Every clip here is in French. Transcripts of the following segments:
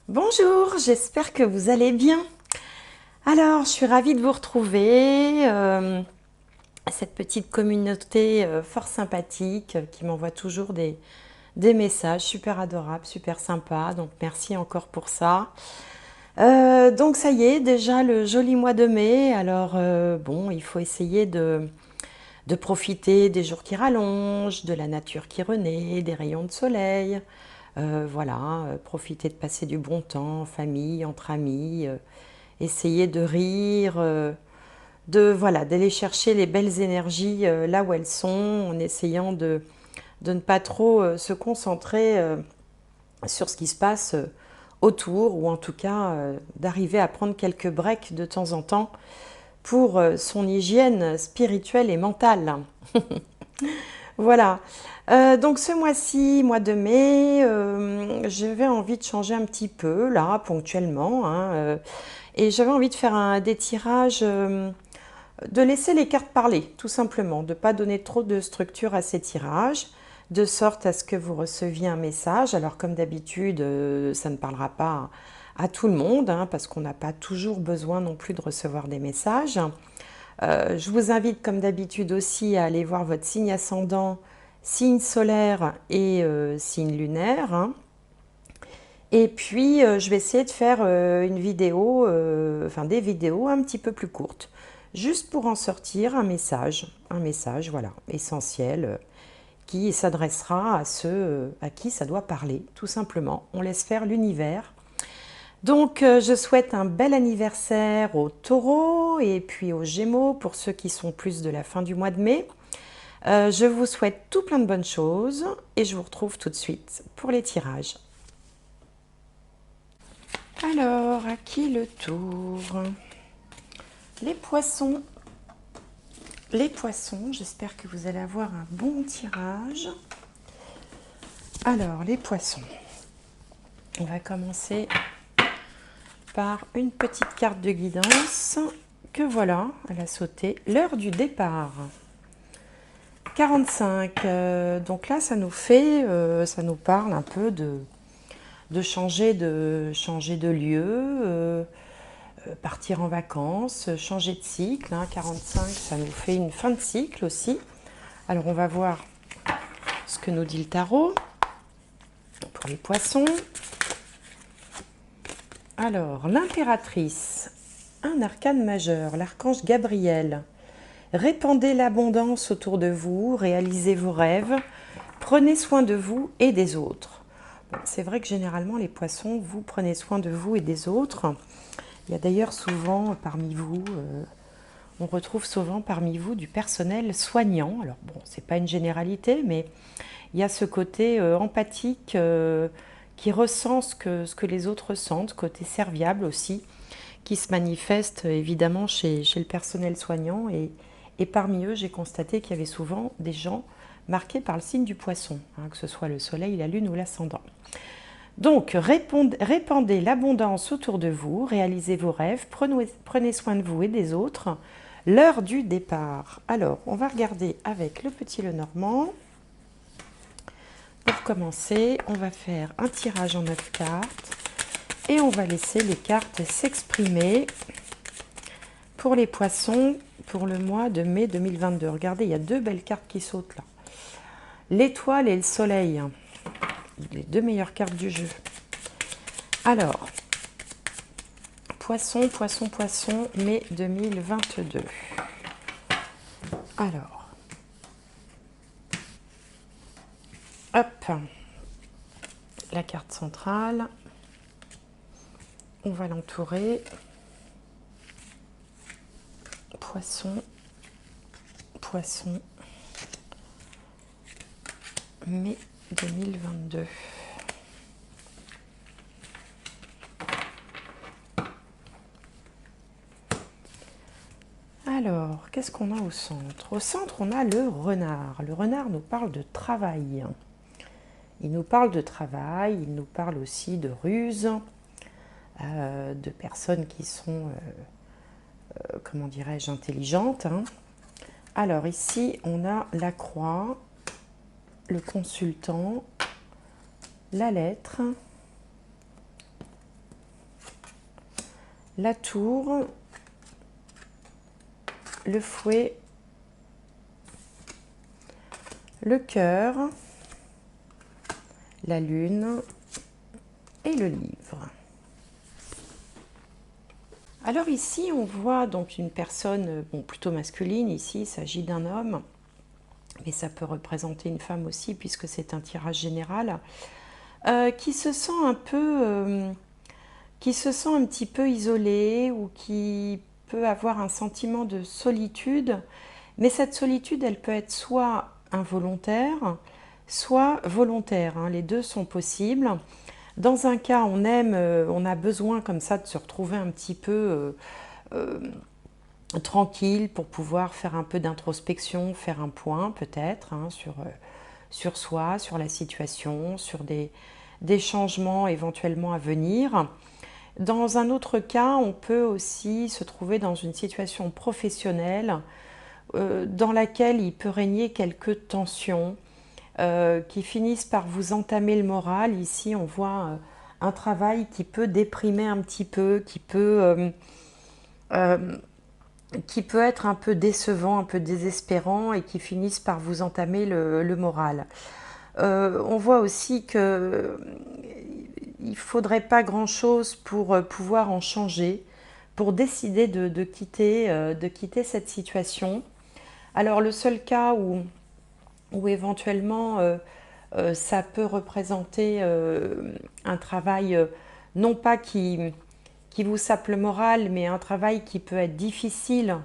Bonjour, j'espère que vous allez bien. Alors, je suis ravie de vous retrouver. Cette petite communauté fort sympathique qui m'envoie toujours des messages super adorables, super sympas. Donc, merci encore pour ça. Donc, ça y est, déjà le joli mois de mai. Alors, bon, il faut essayer de profiter des jours qui rallongent, de la nature qui renaît, des rayons de soleil. Voilà, profiter de passer du bon temps en famille, entre amis, essayer de rire, voilà, d'aller chercher les belles énergies là où elles sont, en essayant de ne pas trop se concentrer sur ce qui se passe autour, ou en tout cas d'arriver à prendre quelques breaks de temps en temps pour son hygiène spirituelle et mentale. Voilà. Donc ce mois-ci, mois de mai, j'avais envie de changer un petit peu, là, ponctuellement, hein, et j'avais envie de faire des tirages, de laisser les cartes parler, tout simplement, de ne pas donner trop de structure à ces tirages, de sorte à ce que vous receviez un message. Alors comme d'habitude, ça ne parlera pas à tout le monde, hein, parce qu'on n'a pas toujours besoin non plus de recevoir des messages. Je vous invite comme d'habitude aussi à aller voir votre signe ascendant, signe solaire et signe lunaire, hein. Et puis je vais essayer de faire une vidéo, enfin des vidéos un petit peu plus courtes, juste pour en sortir un message voilà, essentiel, qui s'adressera à ceux à qui ça doit parler, tout simplement. On laisse faire l'univers. Donc, je souhaite un bel anniversaire aux taureaux et puis aux gémeaux pour ceux qui sont plus de la fin du mois de mai. Je vous souhaite tout plein de bonnes choses et je vous retrouve tout de suite pour les tirages. Alors, à qui le tour? Les poissons. Les poissons, j'espère que vous allez avoir un bon tirage. Alors, les poissons. On va commencer par une petite carte de guidance que voilà, elle a sauté. L'heure du départ. 45. Donc là, ça nous parle un peu de changer de lieu, partir en vacances, changer de cycle. Hein. 45, ça nous fait une fin de cycle aussi. Alors, on va voir ce que nous dit le tarot pour les poissons. Alors, l'impératrice, un arcane majeur, l'archange Gabriel. Répandez l'abondance autour de vous, réalisez vos rêves, prenez soin de vous et des autres. Bon, c'est vrai que généralement, les poissons, vous prenez soin de vous et des autres. Il y a d'ailleurs souvent parmi vous, on retrouve souvent parmi vous du personnel soignant. Alors bon, c'est pas une généralité, mais il y a ce côté empathique qui ressent ce que les autres ressentent, côté serviable aussi, qui se manifeste évidemment chez le personnel soignant. Et parmi eux, j'ai constaté qu'il y avait souvent des gens marqués par le signe du poisson, hein, que ce soit le soleil, la lune ou l'ascendant. Donc, répandez l'abondance autour de vous, réalisez vos rêves, prenez soin de vous et des autres. L'heure du départ. Alors, on va regarder avec le petit Lenormand. Pour commencer, on va faire un tirage en 9 cartes et on va laisser les cartes s'exprimer pour les poissons pour le mois de mai 2022. Regardez, il y a deux belles cartes qui sautent là. L'étoile et le soleil, les deux meilleures cartes du jeu. Alors, poisson, poisson, poisson, mai 2022. Alors, hop, la carte centrale, on va l'entourer. Poisson, poisson, mai 2022. Alors, qu'est-ce qu'on a au centre? Au centre, on a le renard. Le renard nous parle de travail. Il nous parle de travail, il nous parle aussi de ruse, de personnes qui sont, comment dirais-je, intelligentes. Hein. Alors ici, on a la croix, le consultant, la lettre, la tour, le fouet, le cœur, la lune et le livre. Alors ici, on voit donc une personne plutôt masculine. Ici, il s'agit d'un homme, mais ça peut représenter une femme aussi, puisque c'est un tirage général, qui se sent un petit peu isolé, ou qui peut avoir un sentiment de solitude. Mais cette solitude, elle peut être soit involontaire, soit volontaire, hein. Les deux sont possibles. Dans un cas, on a besoin comme ça de se retrouver un petit peu tranquille pour pouvoir faire un peu d'introspection, faire un point peut-être, hein, sur soi, sur la situation, sur des changements éventuellement à venir. Dans un autre cas, on peut aussi se trouver dans une situation professionnelle dans laquelle il peut régner quelques tensions qui finissent par vous entamer le moral. Ici, on voit un travail qui peut déprimer un petit peu, qui peut être un peu décevant, un peu désespérant, et qui finissent par vous entamer le moral. On voit aussi que il ne faudrait pas grand-chose pour pouvoir en changer, pour décider de quitter cette situation. Alors le seul cas où éventuellement ça peut représenter un travail non pas qui vous sape le moral, mais un travail qui peut être difficile,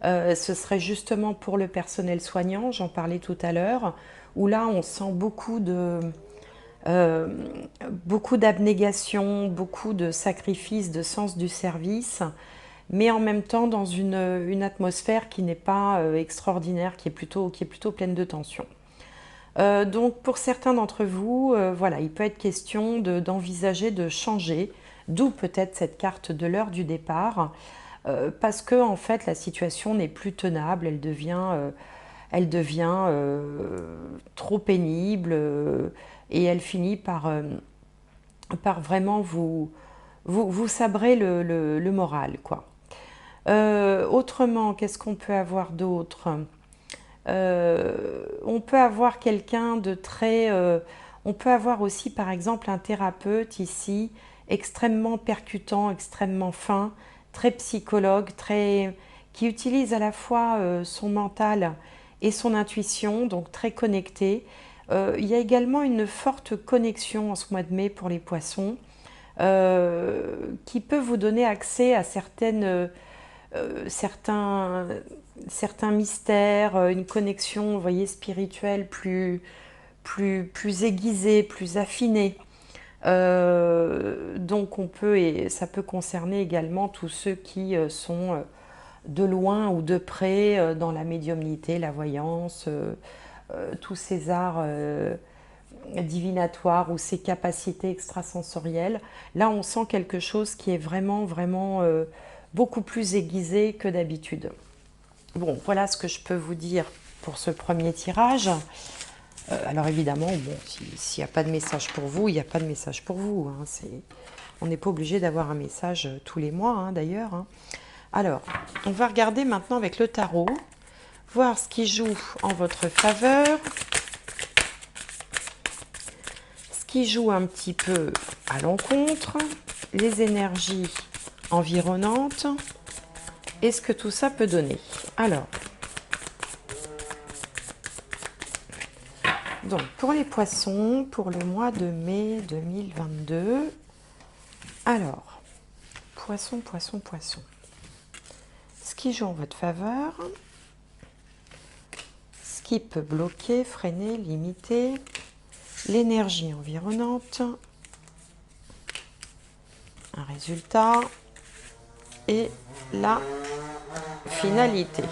ce serait justement pour le personnel soignant, j'en parlais tout à l'heure, où là on sent beaucoup d'abnégation, beaucoup de sacrifices, de sens du service, mais en même temps dans une atmosphère qui n'est pas extraordinaire, qui est plutôt pleine de tension. Donc pour certains d'entre vous, voilà, il peut être question d'envisager de changer, d'où peut-être cette carte de l'heure du départ, parce que en fait la situation n'est plus tenable, elle devient trop pénible, et elle finit par vraiment vous sabrer le moral, quoi. Autrement, qu'est-ce qu'on peut avoir d'autre? On peut avoir quelqu'un de très... on peut avoir aussi par exemple un thérapeute ici, extrêmement percutant, extrêmement fin, très psychologue, qui utilise à la fois son mental et son intuition, donc très connecté. Il y a également une forte connexion en ce mois de mai pour les poissons, qui peut vous donner accès à certains mystères, une connexion, vous voyez, spirituelle plus aiguisée, plus affinée. Donc et ça peut concerner également tous ceux qui sont de loin ou de près dans la médiumnité, la voyance, tous ces arts divinatoires ou ces capacités extrasensorielles. Là, on sent quelque chose qui est vraiment beaucoup plus aiguisé que d'habitude. Bon, voilà ce que je peux vous dire pour ce premier tirage. Alors évidemment, bon, s'il n'y a pas de message pour vous, il n'y a pas de message pour vous, hein. On n'est pas obligé d'avoir un message tous les mois, hein, d'ailleurs, hein. Alors, on va regarder maintenant avec le tarot, voir ce qui joue en votre faveur, ce qui joue un petit peu à l'encontre, les énergies environnantes, et ce que tout ça peut donner. Alors, donc pour les poissons, pour le mois de mai 2022, alors, poisson, poisson, poisson. Ce qui joue en votre faveur, ce qui peut bloquer, freiner, limiter, l'énergie environnante, un résultat et la finalité.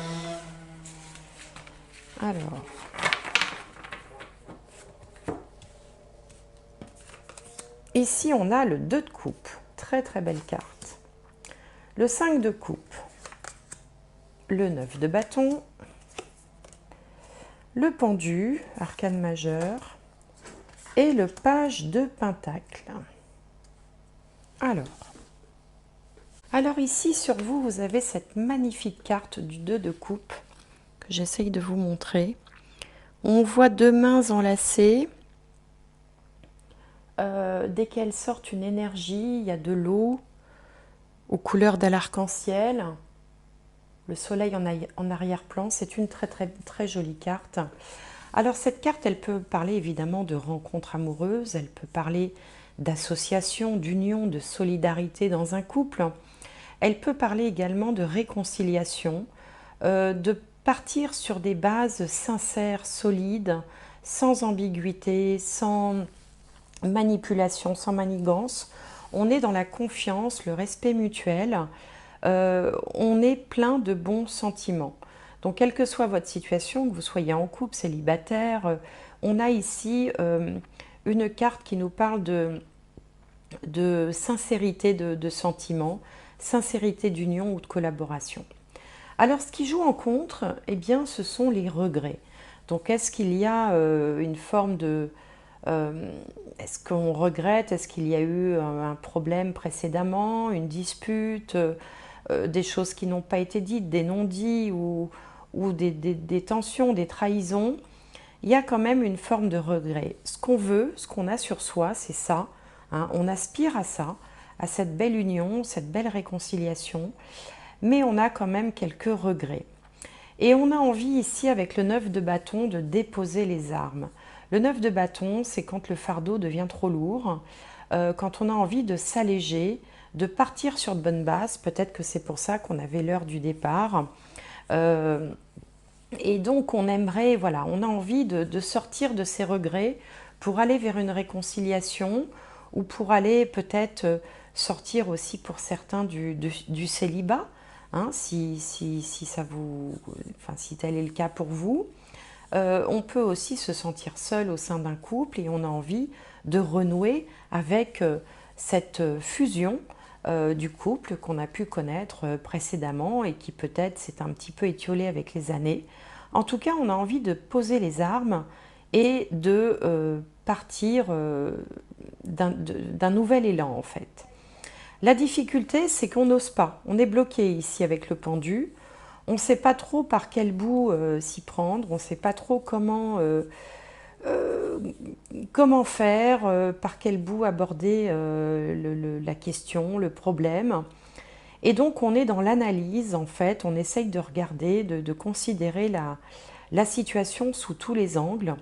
Alors, ici on a le 2 de coupe, très très belle carte. Le 5 de coupe, le 9 de bâton, le pendu, arcane majeur, et le page de pentacle. Alors, Alors ici, sur vous, vous avez cette magnifique carte du 2 de coupe que j'essaye de vous montrer. On voit deux mains enlacées. Dès qu'elles sortent une énergie, il y a de l'eau aux couleurs de l'arc-en-ciel. Le soleil en arrière-plan, c'est une très très très jolie carte. Alors cette carte, elle peut parler évidemment de rencontres amoureuses, elle peut parler d'association, d'union, de solidarité dans un couple. Elle peut parler également de réconciliation, de partir sur des bases sincères, solides, sans ambiguïté, sans manipulation, sans manigance. On est dans la confiance, le respect mutuel. On est plein de bons sentiments. Donc, quelle que soit votre situation, que vous soyez en couple, célibataire, on a ici une carte qui nous parle de sincérité de sentiments, sincérité d'union ou de collaboration. Alors, ce qui joue en contre, eh bien, ce sont les regrets. Donc, est-ce qu'il y a une forme de... est-ce qu'on regrette? Est-ce qu'il y a eu un problème précédemment, une dispute, des choses qui n'ont pas été dites, des non-dits ou des tensions, des trahisons? Il y a quand même une forme de regret. Ce qu'on veut, ce qu'on a sur soi, c'est ça. Hein, on aspire à ça, à cette belle union, cette belle réconciliation, mais on a quand même quelques regrets. Et on a envie ici, avec le 9 de bâton, de déposer les armes. Le 9 de bâton, c'est quand le fardeau devient trop lourd, quand on a envie de s'alléger, de partir sur de bonnes bases. Peut-être que c'est pour ça qu'on avait l'heure du départ. Et donc on aimerait, voilà, on a envie de sortir de ces regrets pour aller vers une réconciliation ou pour aller peut-être sortir aussi pour certains du célibat, hein, si ça vous, enfin, si tel est le cas pour vous. On peut aussi se sentir seul au sein d'un couple et on a envie de renouer avec cette fusion du couple qu'on a pu connaître précédemment et qui peut-être s'est un petit peu étiolé avec les années. En tout cas, on a envie de poser les armes et de partir d'un nouvel élan en fait. La difficulté, c'est qu'on n'ose pas. On est bloqué ici avec le pendu. On ne sait pas trop par quel bout s'y prendre. On ne sait pas trop comment faire, par quel bout aborder la question, le problème. Et donc on est dans l'analyse en fait. On essaye de regarder, de considérer la situation sous tous les angles.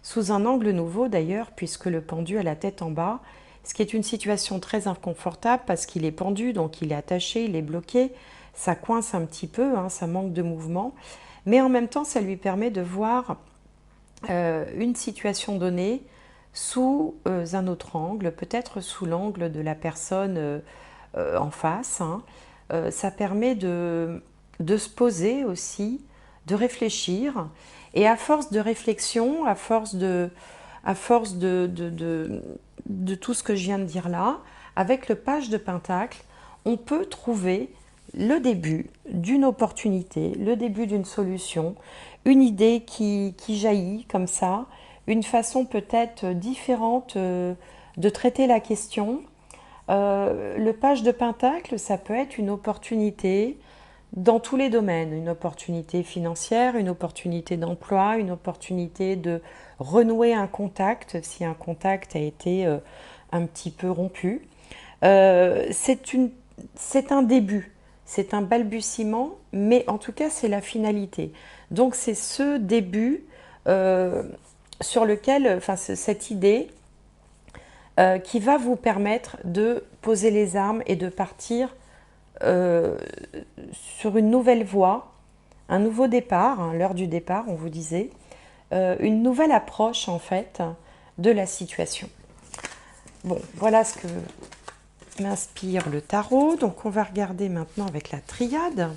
Sous un angle nouveau d'ailleurs, puisque le pendu a la tête en bas, ce qui est une situation très inconfortable parce qu'il est pendu, donc il est attaché, il est bloqué, ça coince un petit peu, hein, ça manque de mouvement, mais en même temps ça lui permet de voir une situation donnée sous un autre angle, peut-être sous l'angle de la personne en face. Hein. Ça permet de se poser aussi, de réfléchir, et à force de réflexion, à force de tout ce que je viens de dire là, avec le page de Pentacle, on peut trouver le début d'une opportunité, le début d'une solution, une idée qui jaillit comme ça, une façon peut-être différente de traiter la question. Le page de Pentacle, ça peut être une opportunité dans tous les domaines, une opportunité financière, une opportunité d'emploi, une opportunité de renouer un contact si un contact a été un petit peu rompu. C'est un début, c'est un balbutiement, mais en tout cas c'est la finalité. Donc c'est ce début sur lequel, enfin cette idée qui va vous permettre de poser les armes et de partir sur une nouvelle voie, un nouveau départ, hein, l'heure du départ, on vous disait, une nouvelle approche en fait de la situation. Bon, voilà ce que m'inspire le tarot. Donc on va regarder maintenant avec la triade.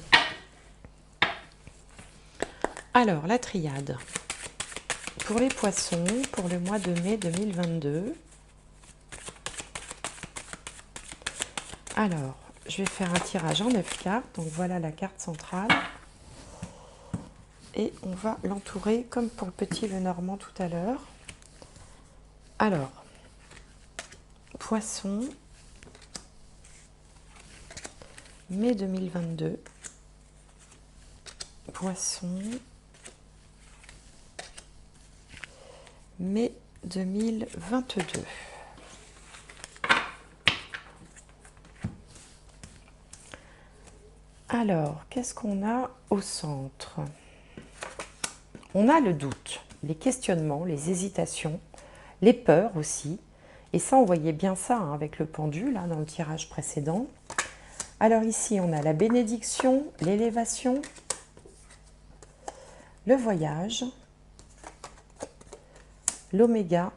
Alors la triade, pour les poissons, pour le mois de mai 2022. Alors, je vais faire un tirage en 9 cartes. Donc voilà la carte centrale. Et on va l'entourer comme pour le petit Lenormand tout à l'heure. Alors, poisson, Mai 2022. Poisson. Mai 2022. Alors, qu'est-ce qu'on a au centre? On a le doute, les questionnements, les hésitations, les peurs aussi. Et ça, on voyait bien ça hein, avec le pendu, là, dans le tirage précédent. Alors ici, on a la bénédiction, l'élévation, le voyage, l'oméga,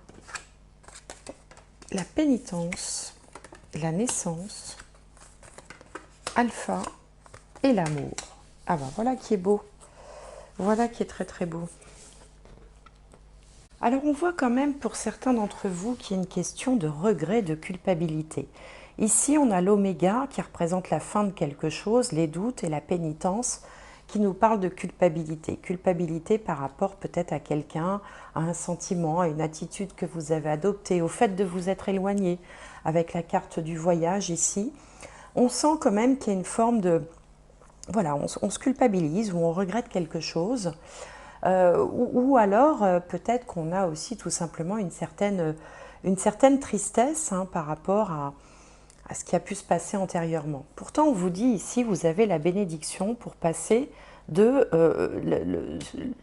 la pénitence, la naissance, alpha et l'amour. Ah ben voilà qui est beau. Voilà qui est très très beau. Alors on voit quand même pour certains d'entre vous qu'il y a une question de regret, de culpabilité. Ici on a l'oméga qui représente la fin de quelque chose, les doutes et la pénitence qui nous parle de culpabilité. Culpabilité par rapport peut-être à quelqu'un, à un sentiment, à une attitude que vous avez adoptée, au fait de vous être éloigné. Avec la carte du voyage ici, on sent quand même qu'il y a une forme de... Voilà, on se culpabilise ou on regrette quelque chose. Ou alors peut-être qu'on a aussi tout simplement une certaine tristesse hein, par rapport à ce qui a pu se passer antérieurement. Pourtant, on vous dit ici, vous avez la bénédiction pour passer de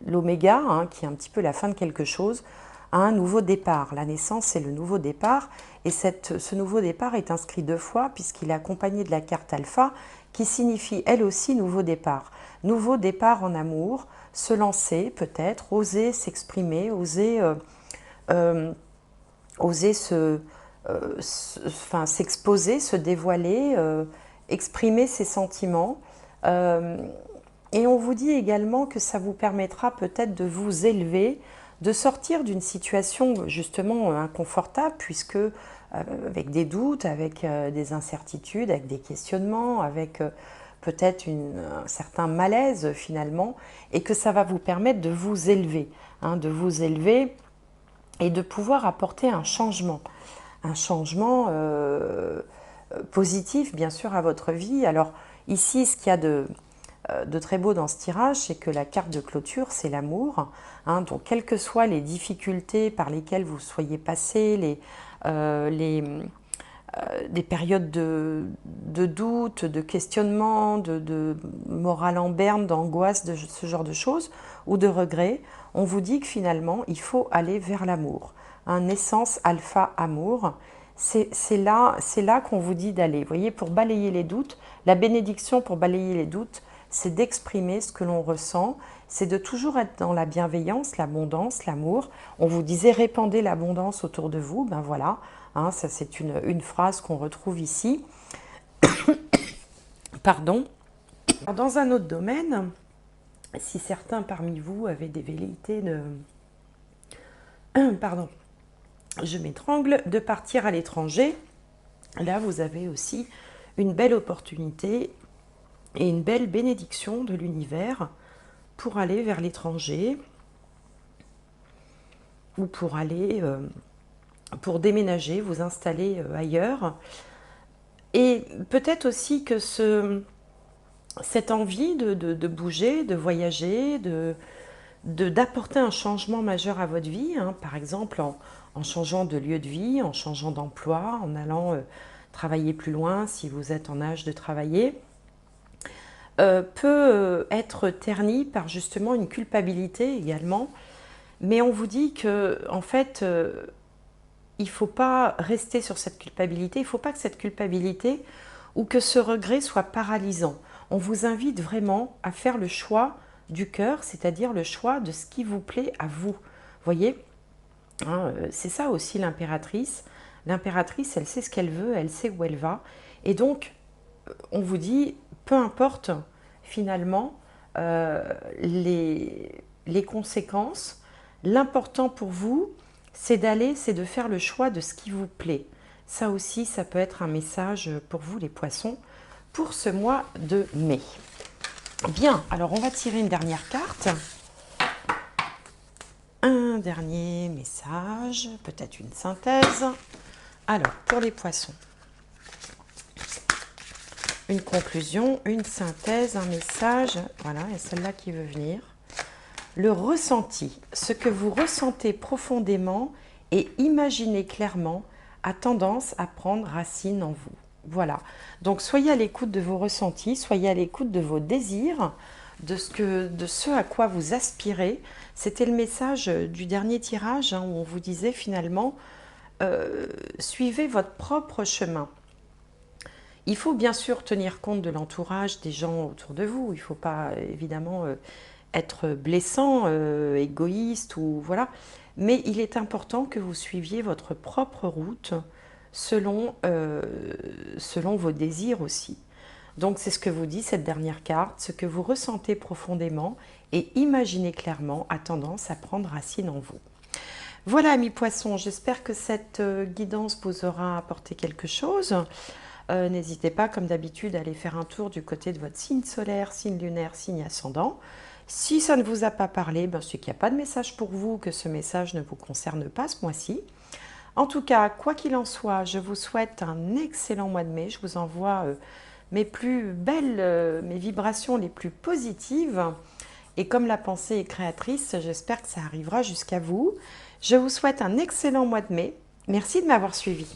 l'oméga, hein, qui est un petit peu la fin de quelque chose, à un nouveau départ. La naissance, c'est le nouveau départ, et ce nouveau départ est inscrit 2 fois, puisqu'il est accompagné de la carte alpha, qui signifie elle aussi nouveau départ. Nouveau départ en amour, se lancer peut-être, oser s'exprimer, oser s'exposer, se dévoiler, exprimer ses sentiments. Et on vous dit également que ça vous permettra peut-être de vous élever, de sortir d'une situation justement inconfortable, puisque avec des doutes, avec des incertitudes, avec des questionnements, avec peut-être un certain malaise finalement, et que ça va vous permettre de vous élever, hein, de vous élever et de pouvoir apporter un changement positif bien sûr à votre vie. Alors ici, ce qu'il y a de très beau dans ce tirage, c'est que la carte de clôture, c'est l'amour. Hein, donc, quelles que soient les difficultés par lesquelles vous soyez passé, des périodes de doute, de questionnement, de morale en berne, d'angoisse, de ce genre de choses, ou de regret, on vous dit que finalement, il faut aller vers l'amour. Hein, naissance, alpha, amour. C'est là qu'on vous dit d'aller. Vous voyez, pour balayer les doutes, la bénédiction pour balayer les doutes, c'est d'exprimer ce que l'on ressent, c'est de toujours être dans la bienveillance, l'abondance, l'amour. On vous disait répandez l'abondance autour de vous, ben voilà, hein, ça c'est une phrase qu'on retrouve ici. Pardon. Dans un autre domaine, si certains parmi vous avaient des velléités de... Pardon, je m'étrangle, de partir à l'étranger, là vous avez aussi une belle opportunité et une belle bénédiction de l'univers pour aller vers l'étranger ou pour aller, pour déménager, vous installer ailleurs. Et peut-être aussi que cette envie de bouger, de voyager, d'apporter un changement majeur à votre vie, hein, par exemple en changeant de lieu de vie, en changeant d'emploi, en allant travailler plus loin si vous êtes en âge de travailler, peut être terni par justement une culpabilité également. Mais on vous dit que en fait, il ne faut pas rester sur cette culpabilité, il ne faut pas que cette culpabilité ou que ce regret soit paralysant. On vous invite vraiment à faire le choix du cœur, c'est-à-dire le choix de ce qui vous plaît à vous. Voyez, hein, c'est ça aussi l'impératrice. L'impératrice, elle sait ce qu'elle veut, elle sait où elle va. Et donc, on vous dit, peu importe finalement les conséquences, l'important pour vous, c'est de faire le choix de ce qui vous plaît. Ça aussi, ça peut être un message pour vous les poissons, pour ce mois de mai. Bien, alors on va tirer une dernière carte. Un dernier message, peut-être une synthèse. Alors, pour les poissons. une conclusion, une synthèse, un message. Voilà, il y a celle-là qui veut venir. Le ressenti, ce que vous ressentez profondément et imaginez clairement, a tendance à prendre racine en vous. Voilà, donc soyez à l'écoute de vos ressentis, soyez à l'écoute de vos désirs, de ce à quoi vous aspirez. C'était le message du dernier tirage, hein, où on vous disait finalement, suivez votre propre chemin. Il faut bien sûr tenir compte de l'entourage, des gens autour de vous. Il ne faut pas évidemment être blessant, égoïste ou voilà. Mais il est important que vous suiviez votre propre route selon, selon vos désirs aussi. Donc c'est ce que vous dit cette dernière carte, ce que vous ressentez profondément et imaginez clairement a tendance à prendre racine en vous. Voilà, amis poissons, j'espère que cette guidance vous aura apporté quelque chose. N'hésitez pas, comme d'habitude, à aller faire un tour du côté de votre signe solaire, signe lunaire, signe ascendant. Si ça ne vous a pas parlé, ben, c'est qu'il n'y a pas de message pour vous, que ce message ne vous concerne pas ce mois-ci. En tout cas, quoi qu'il en soit, je vous souhaite un excellent mois de mai. Je vous envoie mes plus belles, mes vibrations les plus positives. Et comme la pensée est créatrice, j'espère que ça arrivera jusqu'à vous. Je vous souhaite un excellent mois de mai. Merci de m'avoir suivi.